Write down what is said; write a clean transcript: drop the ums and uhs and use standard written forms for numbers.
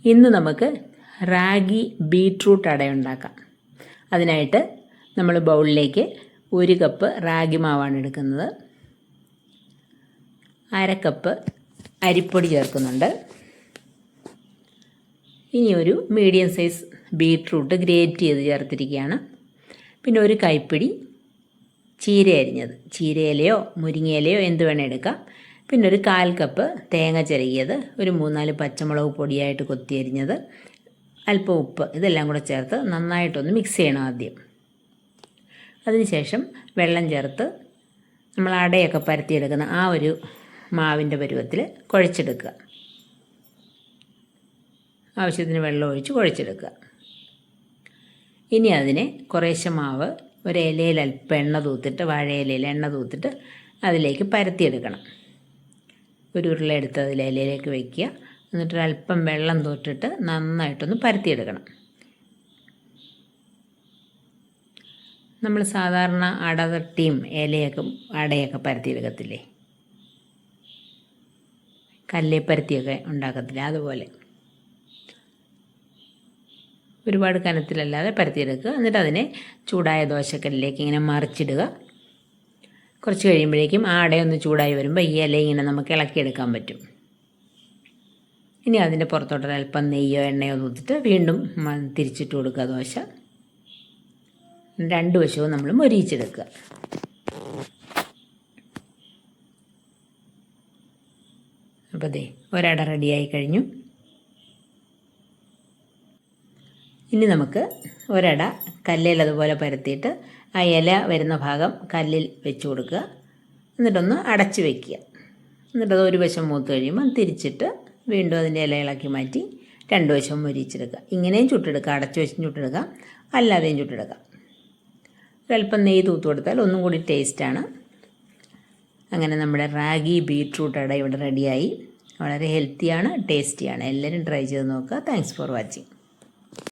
ഇന്ന് നമുക്ക് റാഗി ബീട്രൂട്ട് അട ഉണ്ടാക്കാം. അതിനായിട്ട് നമ്മൾ ബൗളിലേക്ക് 1 കപ്പ് റാഗി മാവാണ് എടുക്കുന്നത്. 1/2 കപ്പ് അരിപ്പൊടി ചേർക്കുന്നുണ്ട്. ഇനി ഒരു മീഡിയം സൈസ് ബീട്രൂട്ട് ഗ്രേറ്റ് ചെയ്ത് ചേർത്തിരിക്കുകയാണ്. പിന്നെ 1 കൈപ്പിടി ചീര അരിഞ്ഞത്, ചീരയിലയോ മുരിങ്ങയിലയോ എന്ത് വേണേൽ എടുക്കാം. പിന്നെ 1/4 കപ്പ് തേങ്ങ ചിരകിയത്, 3-4 പച്ചമുളക് പൊടിയായിട്ട് കൊത്തി അരിഞ്ഞത്, അല്പം ഉപ്പ്, ഇതെല്ലാം കൂടെ ചേർത്ത് നന്നായിട്ടൊന്ന് മിക്സ് ചെയ്യണം ആദ്യം. അതിനുശേഷം വെള്ളം ചേർത്ത് നമ്മൾ അടയൊക്കെ പരത്തിയെടുക്കുന്ന ആ ഒരു മാവിൻ്റെ പരുവത്തിൽ കുഴച്ചെടുക്കുക. ആവശ്യത്തിന് വെള്ളം ഒഴിച്ച് കുഴച്ചെടുക്കുക. ഇനി അതിനെ കുറേശ്ശെ മാവ് ഒരു ഇലയിൽ അല്പം എണ്ണ തൂത്തിട്ട്, വാഴയിലയിൽ എണ്ണ തൂത്തിട്ട് അതിലേക്ക് പരത്തിയെടുക്കണം. ഒരു ഉരുള എടുത്ത് അതിൽ ഇലയിലേക്ക് വയ്ക്കുക. എന്നിട്ടൊരല്പം വെള്ളം തോറ്റിട്ട് നന്നായിട്ടൊന്ന് പരത്തിയെടുക്കണം. നമ്മൾ സാധാരണ അടതട്ടിയും ഇലയൊക്കെ അടയൊക്കെ പരത്തിയെടുക്കത്തില്ലേ, കല്ലേപ്പരത്തിയൊക്കെ ഉണ്ടാക്കത്തില്ലേ, അതുപോലെ ഒരുപാട് കനത്തിലല്ലാതെ പരത്തിയെടുക്കുക. എന്നിട്ട് അതിനെ ചൂടായ ദോശക്കല്ലിലേക്ക് ഇങ്ങനെ മറിച്ചിടുക. കുറച്ച് കഴിയുമ്പോഴേക്കും ആ അടയൊന്ന് ചൂടായി വരുമ്പോൾ ഈ ഇല ഇങ്ങനെ നമുക്ക് ഇളക്കിയെടുക്കാൻ പറ്റും. ഇനി അതിൻ്റെ പുറത്തോട്ടൊരു അല്പം നെയ്യോ എണ്ണയോ തൂത്തിട്ട് വീണ്ടും തിരിച്ചിട്ട് കൊടുക്കുക ദോശ. 2 വശവും നമ്മൾ മൊരിയിച്ചെടുക്കുക. അപ്പോൾ ദേ ഒരട റെഡിയായി കഴിഞ്ഞു. ഇനി നമുക്ക് ഒരട കല്ലിൽ അതുപോലെ പരത്തിയിട്ട് ആ ഇല വരുന്ന ഭാഗം കല്ലിൽ വെച്ച് കൊടുക്കുക. എന്നിട്ടൊന്ന് അടച്ച് വയ്ക്കുക. എന്നിട്ടത് ഒരു വശം മൂത്ത് കഴിയുമ്പോൾ തിരിച്ചിട്ട് വീണ്ടും അതിൻ്റെ ഇല ഇളക്കി മാറ്റി 2 വശവും മൊരിയിച്ചെടുക്കുക. ഇങ്ങനെയും ചുട്ടെടുക്കുക, അടച്ച് വെച്ചും ചുട്ടെടുക്കാം, അല്ലാതെയും ചുട്ടെടുക്കാം. ഒരല്പം നെയ്യ് തൂത്ത് കൊടുത്താൽ ഒന്നും കൂടി ടേസ്റ്റാണ്. അങ്ങനെ നമ്മുടെ റാഗി ബീട്രൂട്ട് അട ഇവിടെ റെഡിയായി. വളരെ ഹെൽത്തിയാണ്, ടേസ്റ്റിയാണ്. എല്ലാവരും ട്രൈ ചെയ്ത് നോക്കുക. Thanks for watching.